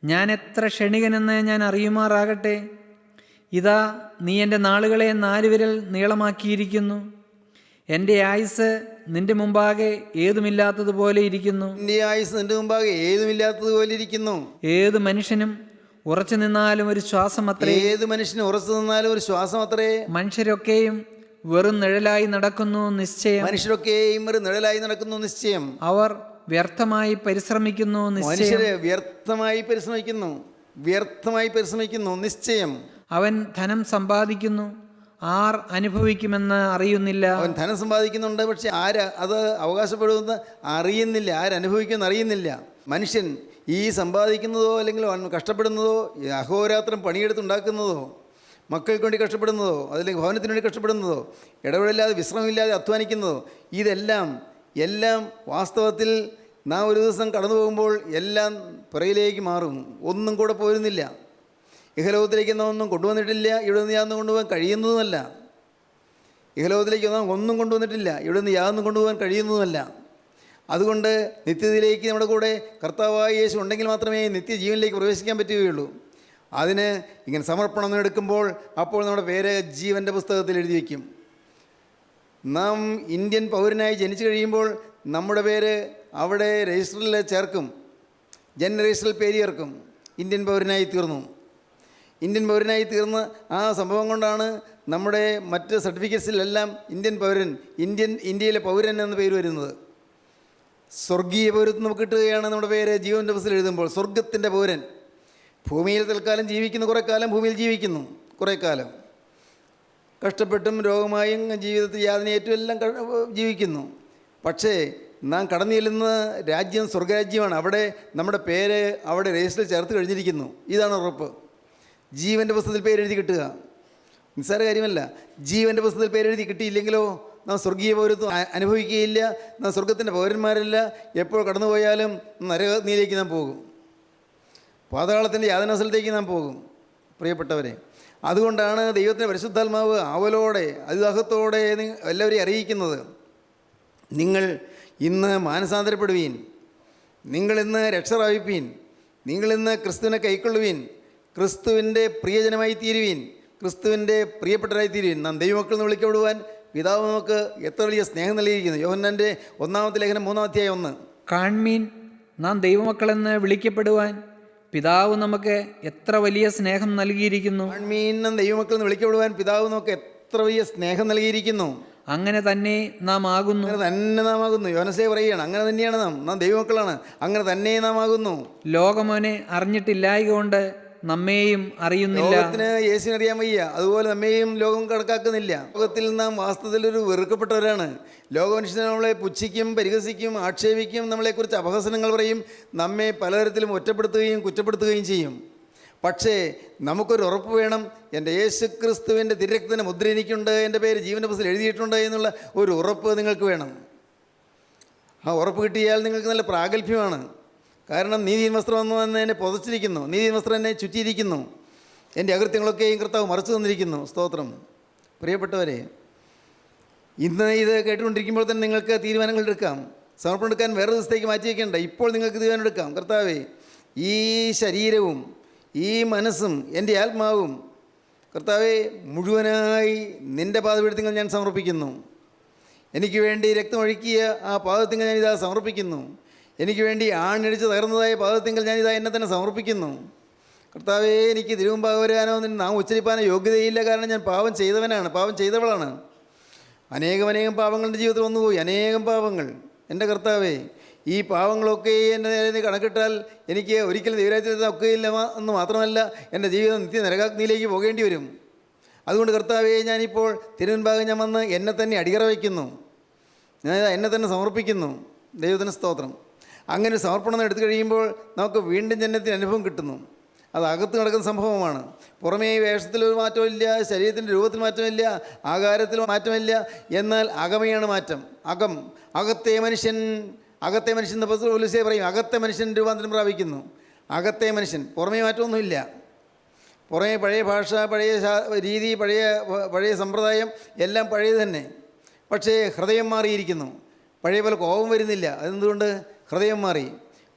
ഞാൻ എത്ര ക്ഷണികനെന്ന് ഞാൻ അറിയുമാറാകട്ടെ. ഇതാ നീ എൻ്റെ നാളുകളെ 4 വിരൽ നീളമാക്കിയിരിക്കുന്നു. എൻ്റെ ആയുസ് നിന്റെ മുമ്പാകെ ഏതുമില്ലാത്തതുപോലെ ഇരിക്കുന്നു. എൻ്റെ ആയുസ് നിന്റെ മുമ്പാകെ ഏതുമില്ലാത്തതുപോലെ ഇരിക്കുന്നു. ഏത് മനുഷ്യനും ഉറച്ചു നിന്നാലും ഒരു ശ്വാസം അത്രേ. ഏത് മനുഷ്യനും ഉറച്ചു നിന്നാലും ഒരു ശ്വാസം അത്രേ. മനുഷ്യരൊക്കെയും വെറും നിഴലായി നടക്കുന്നു നിശ്ചയം. മനുഷ്യരൊക്കെയും ഒരു നിഴലായി നടക്കുന്നു നിശ്ചയം. അവർ വ്യർത്ഥമായി പരിശ്രമിക്കുന്നു നിശ്ചയം. മനുഷ്യരെ വ്യർത്ഥമായി പരിശ്രമിക്കുന്നു നിശ്ചയം. അവൻ ധനം സമ്പാദിക്കുന്നു, ആർ അനുഭവിക്കുമെന്ന് അറിയുന്നില്ല. അവൻ ധനം സമ്പാദിക്കുന്നുണ്ട്, പക്ഷെ അത് അവകാശപ്പെടുമെന്ന് അറിയുന്നില്ല, ആരനുഭവിക്കുമെന്ന് അറിയുന്നില്ല. മനുഷ്യൻ ഈ സമ്പാദിക്കുന്നതോ അല്ലെങ്കിൽ കഷ്ടപ്പെടുന്നതോ, അഹോരാത്രം പണിയെടുത്തുണ്ടാക്കുന്നതോ, മക്കൾക്ക് വേണ്ടി കഷ്ടപ്പെടുന്നതോ, അതല്ലെങ്കിൽ ഭവനത്തിന് വേണ്ടി കഷ്ടപ്പെടുന്നതോ, ഇടപെടില്ലാതെ വിശ്രമമില്ലാതെ അധ്വാനിക്കുന്നതോ, എല്ലാം വാസ്തവത്തിൽ നാം ഒരു ദിവസം കടന്നു പോകുമ്പോൾ എല്ലാം പുറയിലേക്ക് മാറും. ഒന്നും കൂടെ പോരുന്നില്ല. ഇഹലോകത്തിലേക്ക് നാം ഒന്നും കൊണ്ടുവന്നിട്ടില്ല, ഇവിടെ നിന്ന് യാതൊന്നും കൊണ്ടുപോകാൻ കഴിയുന്നതുമല്ല. ഇഹലോകത്തിലേക്ക് നാം ഒന്നും കൊണ്ടുവന്നിട്ടില്ല, ഇവിടെ നിന്ന് യാതൊന്നും കൊണ്ടുപോകാൻ കഴിയുന്നതുമല്ല. അതുകൊണ്ട് നിത്യതയിലേക്ക് നമ്മുടെ കൂടെ കർത്താവായ യേശു ഉണ്ടെങ്കിൽ മാത്രമേ നിത്യജീവനിലേക്ക് പ്രവേശിക്കാൻ പറ്റുകയുള്ളൂ. അതിന് ഇങ്ങനെ സമർപ്പണം എടുക്കുമ്പോൾ അപ്പോൾ നമ്മുടെ പേര് ജീവൻ്റെ പുസ്തകത്തിൽ എഴുതി വയ്ക്കും. നാം ഇന്ത്യൻ പൗരനായി ജനിച്ചു കഴിയുമ്പോൾ നമ്മുടെ പേര് അവിടെ രജിസ്റ്ററിൽ ചേർക്കും, രജിസ്റ്ററിൽ പേര് ചേർക്കും. ഇന്ത്യൻ പൗരനായി തീർന്ന ആ സംഭവം കൊണ്ടാണ് നമ്മുടെ മറ്റ് സർട്ടിഫിക്കറ്റ്സിലെല്ലാം ഇന്ത്യയിലെ പൗരൻ എന്ന പേര് വരുന്നത്. സ്വർഗീയ പൗരത്വം നമുക്ക് കിട്ടുകയാണ് നമ്മുടെ പേര് ജീവൻ്റെ പുസ്തകത്തിൽ എഴുതുമ്പോൾ. സ്വർഗത്തിൻ്റെ പൗരൻ. ഭൂമിയിൽ തൽക്കാലം ജീവിക്കുന്നു, കുറേ കാലം ഭൂമിയിൽ ജീവിക്കുന്നു, കുറേ കാലം കഷ്ടപ്പെട്ടും രോഗമായും ജീവിതത്തിൽ യാതനയേറ്റും എല്ലാം ജീവിക്കുന്നു. പക്ഷേ നാം കടന്നു ചെല്ലുന്ന രാജ്യം സ്വർഗരാജ്യമാണ്. അവിടെ നമ്മുടെ പേര് അവിടെ രജിസ്റ്ററിൽ ചേർത്ത് കഴിഞ്ഞിരിക്കുന്നു. ഇതാണ് ഉറപ്പ്. ജീവൻ്റെ പുസ്തകത്തിൽ പേരെഴുതി കിട്ടുക നിസ്സാര കാര്യമല്ല. ജീവൻ്റെ പുസ്തകത്തിൽ പേരെഴുതി കിട്ടിയില്ലെങ്കിലോ നാം സ്വർഗീയ പൗരത്വം അനുഭവിക്കുകയില്ല. നാം സ്വർഗത്തിൻ്റെ പൗരന്മാരല്ല. എപ്പോൾ കടന്നുപോയാലും നരകത്തിലേക്ക് നാം പോകും, പാതാളത്തിൻ്റെ യാതനാസ്ഥലത്തേക്ക് നാം പോകും പ്രിയപ്പെട്ടവരെ. അതുകൊണ്ടാണ് ദൈവത്തിൻ്റെ പരിശുദ്ധാത്മാവ് ആവലോടെ അതിദാഹത്തോടെ എല്ലാവരെയും അറിയിക്കുന്നത്, നിങ്ങൾ ഇന്ന് മാനസാന്തരപ്പെടുവീൻ, നിങ്ങളിന്ന് രക്ഷ പ്രാപിപ്പീൻ, നിങ്ങളിന്ന് ക്രിസ്തുവിനെ കൈക്കൊള്ളുവീൻ, ക്രിസ്തുവിൻ്റെ പ്രിയജനമായി തീരുവീൻ, ക്രിസ്തുവിൻ്റെ പ്രിയപ്പെട്ടവരായി തീരുവീൻ. നാം ദൈവമക്കൾ എന്ന് വിളിക്കപ്പെടുവാൻ പിതാവ് നമുക്ക് എത്ര വലിയ സ്നേഹം നൽകിയിരിക്കുന്നു. യോഹന്നാൻ്റെ 1-ാമത്തെ ലേഖനം 3-ാം അധ്യായം 1. കാൺമീൻ, നാം ദൈവമക്കളെന്ന് വിളിക്കപ്പെടുവാൻ പിതാവ് നമുക്ക് എത്ര വലിയ സ്നേഹം നൽകിയിരിക്കുന്നു. കാൺമീൻ, നാം ദൈവമക്കൾ എന്ന് വിളിക്കപ്പെടുവാൻ പിതാവ് നമുക്ക് എത്ര വലിയ സ്നേഹം നൽകിയിരിക്കുന്നു. അങ്ങനെ തന്നെ നാം ആകുന്നു. യോഹന്നാൻ പറയുകയാണ്, അങ്ങനെ തന്നെയാണ് നാം ദൈവമക്കളാണ്, അങ്ങനെ തന്നെ നാം ആകുന്നു. ലോകമോനെ അറിഞ്ഞിട്ടില്ലായകൊണ്ട് നമ്മെയും അറിയുന്നില്ല. ലോകത്തിന് യേശുവിനെ അറിയാൻ വയ്യ, അതുപോലെ നമ്മെയും ലോകം കണക്കാക്കുന്നില്ല. ലോകത്തിൽ നാം വാസ്തവത്തിൽ ഒരു വെറുക്കപ്പെട്ടവരാണ്. ലോകമനുഷ്യനെ നമ്മളെ പുച്ഛിക്കും, പരിഹസിക്കും, ആക്ഷേപിക്കും, നമ്മളെക്കുറിച്ച് അപഹസനങ്ങൾ പറയും, നമ്മെ പലതരത്തിലും ഒറ്റപ്പെടുത്തുകയും കുറ്റപ്പെടുത്തുകയും ചെയ്യും. പക്ഷേ നമുക്കൊരു ഉറപ്പ് വേണം, എൻ്റെ യേശുക്രിസ്തുവിൻ്റെ തിരുരക്തത്തിൻ്റെ മുദ്ര എനിക്കുണ്ട്, എൻ്റെ പേര് ജീവൻ്റെ പുസ്തകത്തിൽ എഴുതിയിട്ടുണ്ട് എന്നുള്ള ഒരു ഉറപ്പ് നിങ്ങൾക്ക് വേണം. ആ ഉറപ്പ് കിട്ടിയാൽ നിങ്ങൾക്ക് നല്ല പ്രാഗൽഭ്യമാണ്. കാരണം നീതിൻ വസ്ത്രം എന്ന് എന്നെ പുതച്ചിരിക്കുന്നു, നീതിൻ വസ്ത്രം എന്നെ ചുറ്റിയിരിക്കുന്നു, എൻ്റെ അകൃത്യങ്ങളൊക്കെയും കർത്താവ് മറച്ചു തന്നിരിക്കുന്നു. സ്തോത്രം. പ്രിയപ്പെട്ടവരെ, ഇന്ന് ഇത് കേട്ടുകൊണ്ടിരിക്കുമ്പോൾ തന്നെ നിങ്ങൾക്ക് തീരുമാനങ്ങൾ എടുക്കാം. സമർപ്പണം എടുക്കാൻ വേറെ ദിവസത്തേക്ക് മാറ്റി വയ്ക്കേണ്ട. ഇപ്പോൾ നിങ്ങൾക്ക് തീരുമാനം എടുക്കാം. കർത്താവേ, ഈ ശരീരവും ഈ മനസ്സും എൻ്റെ ആത്മാവും കർത്താവെ മുഴുവനായി നിൻ്റെ പാദപീഠത്തിങ്കൽ ഞാൻ സമർപ്പിക്കുന്നു. എനിക്ക് വേണ്ടി രക്തമൊഴുക്കിയ ആ പാദത്തിങ്കൽ ഞാനിതാ സമർപ്പിക്കുന്നു. എനിക്ക് വേണ്ടി ആണിടിച്ച് തകർന്നതായ പാദത്തിങ്കൽ ഞാനിതാ എന്നെ തന്നെ സമർപ്പിക്കുന്നു. കർത്താവേ, എനിക്ക് തിരുമുമ്പാകെ വരാനോ നിന്നെ നാം ഉച്ചരിപ്പാനോ യോഗ്യതയില്ല. കാരണം ഞാൻ പാപം ചെയ്തവനാണ്, പാപം ചെയ്തവളാണ്. അനേകം പാപങ്ങൾ എൻ്റെ ജീവിതത്തിൽ വന്നുപോയി, അനേകം പാപങ്ങൾ. എൻ്റെ കർത്താവേ, ഈ പാവങ്ങളൊക്കെ എൻ്റെ കണക്കിട്ടാൽ എനിക്ക് ഒരിക്കലും ദൈവരാജ്യത്തിൽ ഒക്കെയില്ല എന്ന് മാത്രമല്ല, എൻ്റെ ജീവിതം നിത്യ നരകാഗ്നിയിലേക്ക് പോകേണ്ടി വരും. അതുകൊണ്ട് കർത്താവേ, ഞാനിപ്പോൾ തിരുമുൻപാകെ ഞാൻ വന്ന് എന്നെ തന്നെ അടിയറ വയ്ക്കുന്നു. ഞാൻ എന്നെ തന്നെ സമർപ്പിക്കുന്നു. ദൈവത്തിന് സ്തോത്രം. അങ്ങനെ സമർപ്പണം എടുത്തു കഴിയുമ്പോൾ നമുക്ക് വീണ്ടും ജന്മത്തിന് അനുഭവം കിട്ടുന്നു. അത് അകത്ത് നടക്കുന്ന സംഭവമാണ്. പുറമേ വേഷത്തിലൊരു മാറ്റമില്ല, ശരീരത്തിൻ്റെ രൂപത്തിൽ മാറ്റമില്ല, ആകാരത്തിൽ മാറ്റമില്ല. എന്നാൽ അകമയാണ് മാറ്റം. അകത്തെ മനുഷ്യൻ എന്ന് പോലീസേ പറയും, അകത്തെ മനുഷ്യൻ രൂപാന്തരം പ്രാപിക്കുന്നു. അകത്തെ മനുഷ്യൻ, പുറമേ മാറ്റമൊന്നുമില്ല. പുറമേ പഴയ ഭാഷ, പഴയ രീതി, പഴയ സമ്പ്രദായം എല്ലാം പഴയത് തന്നെ. പക്ഷേ ഹൃദയം മാറിയിരിക്കുന്നു. പഴയ പോലെ കോപം വരുന്നില്ല. അതെന്തുകൊണ്ട്? ഹൃദയം മാറി.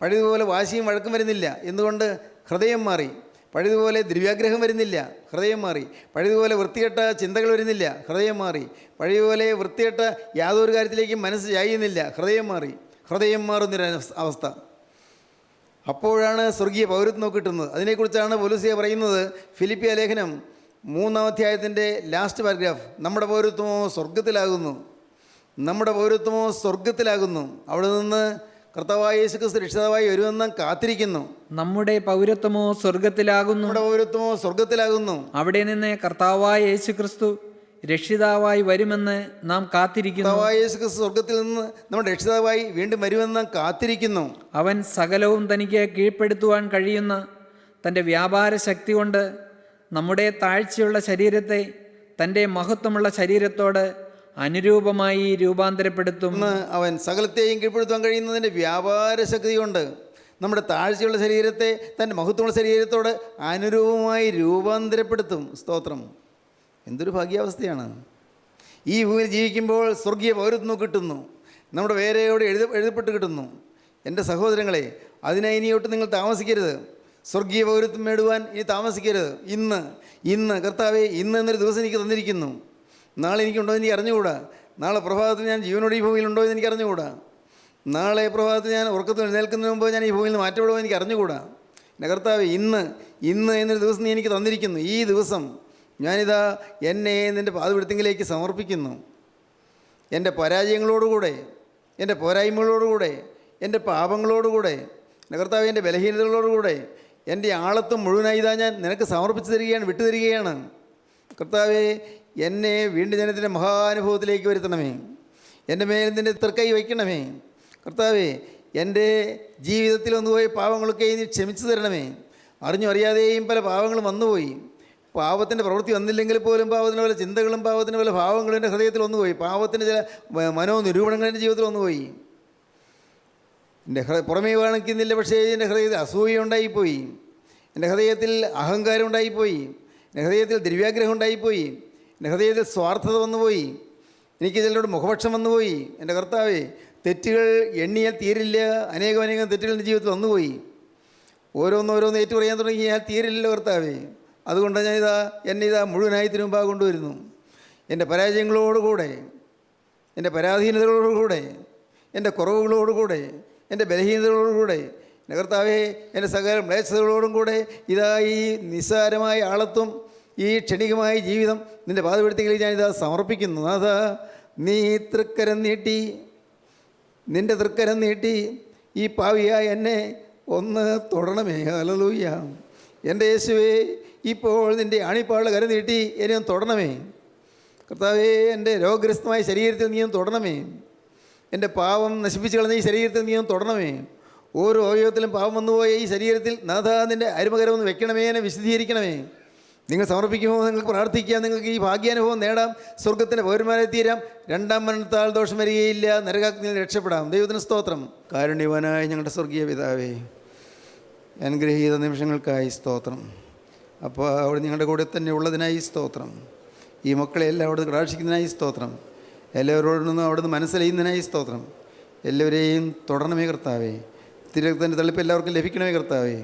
പഴയതുപോലെ വാശിയും വഴക്കും വരുന്നില്ല. എന്തുകൊണ്ട്? ഹൃദയം മാറി. പഴയതുപോലെ ദ്രവ്യാഗ്രഹം വരുന്നില്ല. ഹൃദയം മാറി. പഴയതുപോലെ വൃത്തികെട്ട ചിന്തകൾ വരുന്നില്ല. ഹൃദയം മാറി. പഴയതുപോലെ വൃത്തികെട്ട യാതൊരു കാര്യത്തിലേക്കും മനസ്സ് ചായുന്നില്ല. ഹൃദയം മാറി. ഹൃദയം മാറുന്നൊരു അവസ്ഥ. അപ്പോഴാണ് സ്വർഗീയ പൗരത്വം കിട്ടുന്നത്. അതിനെക്കുറിച്ചാണ് പൗലോസ് പറയുന്നത്. ഫിലിപ്പിയ ലേഖനം 3-ാം അധ്യായത്തിൻ്റെ ലാസ്റ്റ് പാരഗ്രാഫ്. നമ്മുടെ പൗരത്വമോ സ്വർഗത്തിലാകുന്നു. നമ്മുടെ പൗരത്വമോ സ്വർഗത്തിലാകുന്നു. അവിടെ നിന്ന് കർത്താവായ യേശുക്രിസ്തു രക്ഷിതാവായി വരുമെന്ന് കാത്തിരിക്കുന്നു. നമ്മുടെ പൗരത്വമോ സ്വർഗത്തിലാകുന്നു. നമ്മുടെ പൗരത്വമോ സ്വർഗത്തിലാകുന്നു. അവിടെ നിന്ന് കർത്താവായ യേശുക്രിസ്തു രക്ഷിതാവായി വരുമെന്ന് നാം കാത്തിരിക്കുന്നു. കർത്താവായ യേശുക്രിസ്തു സ്വർഗത്തിൽ നിന്ന് നമ്മുടെ രക്ഷിതാവായി വീണ്ടും വരുമെന്ന് നാം കാത്തിരിക്കുന്നു. അവൻ സകലവും തനിക്ക് കീഴ്പ്പെടുത്തുവാൻ കഴിയുന്ന തൻ്റെ വ്യാപാര ശക്തി കൊണ്ട് നമ്മുടെ താഴ്ചയുള്ള ശരീരത്തെ തൻ്റെ മഹത്വമുള്ള ശരീരത്തോട് അനുരൂപമായി രൂപാന്തരപ്പെടുത്തും. അവൻ സകലത്തെയും കീഴ്പ്പെടുത്താൻ കഴിയുന്നതിൻ്റെ വ്യാപാര ശക്തി കൊണ്ട് നമ്മുടെ താഴ്ചയുള്ള ശരീരത്തെ തൻ്റെ മഹത്വമുള്ള ശരീരത്തോട് അനുരൂപമായി രൂപാന്തരപ്പെടുത്തും. സ്തോത്രം. എന്തൊരു ഭാഗ്യാവസ്ഥയാണ്! ഈ ഭൂമിയിൽ ജീവിക്കുമ്പോൾ സ്വർഗീയ പൗരത്വം കിട്ടുന്നു. നമ്മുടെ പേരോട് എഴുതപ്പെട്ട് കിട്ടുന്നു. എൻ്റെ സഹോദരങ്ങളെ, അതിനായി ഇനിയോട്ട് നിങ്ങൾ താമസിക്കരുത്. സ്വർഗീയ പൗരത്വം നേടുവാൻ ഇനി താമസിക്കരുത്. ഇന്ന് കർത്താവേ, ഇന്ന് എന്നൊരു ദിവസം എനിക്ക് തന്നിരിക്കുന്നു. നാളെ എനിക്കുണ്ടോ എന്ന് എനിക്ക് അറിഞ്ഞുകൂടാ. നാളെ പ്രഭാതത്തിൽ ഞാൻ ജീവനോട് ഈ ഭൂമിയിലുണ്ടോ എന്ന് എനിക്ക് അറിഞ്ഞുകൂടാ. നാളെ പ്രഭാതത്തിൽ ഞാൻ ഉറക്കത്തിൽ എഴുന്നേൽക്കുന്നതിന് മുമ്പ് ഞാൻ ഈ ഭൂമിയിൽ നിന്ന് മാറ്റപ്പെടുമോ എനിക്ക് അറിഞ്ഞുകൂടാ. എൻ്റെ കർത്താവേ, ഇന്ന് എന്നൊരു ദിവസം നീ എനിക്ക് തന്നിരിക്കുന്നു. ഈ ദിവസം ഞാനിതാ എന്നെ നിൻ്റെ പാദപീഠത്തിലേക്ക് സമർപ്പിക്കുന്നു. എൻ്റെ പരാജയങ്ങളോടുകൂടെ, എൻ്റെ പോരായ്മകളോടുകൂടെ, എൻ്റെ പാപങ്ങളോടുകൂടെ, എൻ്റെ കർത്താവേ, എൻ്റെ ബലഹീനതകളോടുകൂടെ എൻ്റെ ആളത്വം മുഴുവനായി ഇതാ ഞാൻ നിനക്ക് സമർപ്പിച്ച് തരികയാണ്, വിട്ടുതരികയാണ്. കർത്താവേ, എന്നെ വീണ്ടും ജനത്തിൻ്റെ മഹാനുഭവത്തിലേക്ക് വരുത്തണമേ. എൻ്റെ മേൽ നിൻ്റെ തൃക്കൈ വയ്ക്കണമേ. കർത്താവേ, എൻ്റെ ജീവിതത്തിൽ വന്നുപോയ പാവങ്ങളൊക്കെ ഇനി ക്ഷമിച്ചു തരണമേ. അറിഞ്ഞും അറിയാതെയും പല പാവങ്ങളും വന്നുപോയി. പാവത്തിൻ്റെ പ്രവൃത്തി വന്നില്ലെങ്കിൽ പോലും പാവത്തിന് പല ചിന്തകളും പാവത്തിന് പല ഭാവങ്ങളും എൻ്റെ ഹൃദയത്തിൽ വന്നുപോയി. പാവത്തിൻ്റെ ചില മനോനിരൂപണങ്ങൾ എൻ്റെ ജീവിതത്തിൽ വന്നുപോയി. എൻ്റെ പുറമേ കാണിക്കുന്നില്ല, പക്ഷേ എൻ്റെ ഹൃദയത്തിൽ അസൂയ ഉണ്ടായിപ്പോയി. എൻ്റെ ഹൃദയത്തിൽ അഹങ്കാരം ഉണ്ടായിപ്പോയി. എൻ്റെ ഹൃദയത്തിൽ ദ്രവ്യാഗ്രഹം ഉണ്ടായിപ്പോയി. എൻ്റെ ഹൃദയത്തിൽ സ്വാർത്ഥത വന്നുപോയി. എനിക്ക് ചിലരോട് മുഖപക്ഷം വന്നുപോയി. എൻ്റെ കർത്താവേ, തെറ്റുകൾ എണ്ണിയാൽ തീരില്ല. അനേകം തെറ്റുകൾ എൻ്റെ ജീവിതത്തിൽ വന്നുപോയി. ഓരോന്നോരോന്ന് ഏറ്റു പറയാൻ തുടങ്ങിയാൽ തീരില്ലല്ലോ കർത്താവേ. അതുകൊണ്ട് എന്നെ മുഴുവനായി തിരുമുമ്പാകെ കൊണ്ടുവരുന്നു. എൻ്റെ പരാജയങ്ങളോടുകൂടെ, എൻ്റെ പരാധീനതകളോടുകൂടെ, എൻ്റെ കുറവുകളോടുകൂടെ, എൻ്റെ ബലഹീനതകളോടുകൂടെ, എൻ്റെ കർത്താവേ, എൻ്റെ സകല മ്ലേച്ഛതകളോടും കൂടെ ഈ നിസ്സാരമായ ആളത്വം, ഈ ക്ഷണികമായ ജീവിതം നിൻ്റെ പാദപീഠത്തിലേക്ക് ഞാനിതാ സമർപ്പിക്കുന്നു. നീ നിൻ്റെ തൃക്കരം നീട്ടി ഈ പാവിയായ എന്നെ ഒന്ന് തൊടണമേ. ഹല്ലേലൂയ. എൻ്റെ യേശുവേ, ഇപ്പോൾ നിൻ്റെ ആണിപ്പാടുള്ള കരം നീട്ടി എന്നെ ഒന്ന് തൊടണമേ. കർത്താവേ, എൻ്റെ രോഗഗ്രസ്തമായ ശരീരത്തിൽ നീ ഒന്ന് തൊടണമേ. എൻ്റെ പാവം നശിപ്പിച്ച് കളഞ്ഞ ഈ ശരീരത്തിൽ നീ ഒന്ന് തൊടണമേ. ഓരോ അവയവത്തിലും പാവം വന്നുപോയ ഈ ശരീരത്തിൽ നിൻ്റെ അരുമകരം ഒന്ന് വെക്കണമേ, എന്നെ വിശദീകരിക്കണമേ. നിങ്ങൾ സമർപ്പിക്കുമോ? നിങ്ങൾക്ക് പ്രാർത്ഥിക്കാം. നിങ്ങൾക്ക് ഈ ഭാഗ്യാനുഭവം നേടാം. സ്വർഗത്തിൻ്റെ പൗരന്മാരെ തീരാം. രണ്ടാം മരണത്താൽ ദോഷം വരികയില്ല. നരകാഗ്നിയിൽ രക്ഷപ്പെടാം. ദൈവത്തിന് സ്തോത്രം. കാരുണ്യവാനായ ഞങ്ങളുടെ സ്വർഗീയ പിതാവേ, അനുഗ്രഹീത നിമിഷങ്ങൾക്കായി സ്തോത്രം. അപ്പോൾ അവിടെ നിങ്ങളുടെ കൂടെ തന്നെ ഉള്ളതിനായി സ്തോത്രം. ഈ മക്കളെ എല്ലാം അവിടെ കടാക്ഷിക്കുന്നതിനായി സ്തോത്രം. എല്ലാവരോടും അവിടുന്ന് മനസ്സിലായുന്നതിനായി സ്തോത്രം. എല്ലാവരെയും തുടരണമേ കർത്താവേ. തിരക്കത്തിൻ്റെ തളിപ്പ് എല്ലാവർക്കും ലഭിക്കണമേ കർത്താവേ.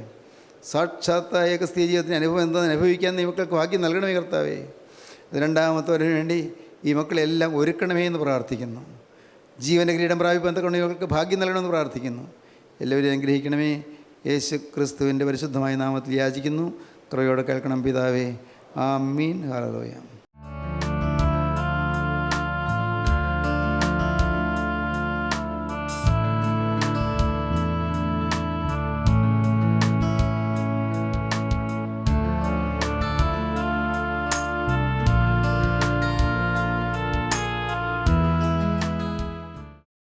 സാക്ഷാത്തായ ക്രിസ്തീയ ജീവിതത്തിന് അനുഭവം എന്താണെന്ന് അനുഭവിക്കാൻ ഈ മക്കൾക്ക് ഭാഗ്യം നൽകണമേ കർത്താവേ. രണ്ടാമത്തവരിന് വേണ്ടി ഈ മക്കളെല്ലാം ഒരുക്കണമേ എന്ന് പ്രാർത്ഥിക്കുന്നു. ജീവൻ്റെ കിരീടം പ്രാപിപ്പാൻ തക്കൊണ്ട് മക്കൾക്ക് ഭാഗ്യം നൽകണമെന്ന് പ്രാർത്ഥിക്കുന്നു. എല്ലാവരെയും അനുഗ്രഹിക്കണമേ. യേശു ക്രിസ്തുവിൻ്റെ പരിശുദ്ധമായ നാമത്തിൽ യാചിക്കുന്നു. കൃപയോടെ കേൾക്കണം പിതാവേ. ആമീൻ. ഹല്ലേലൂയ.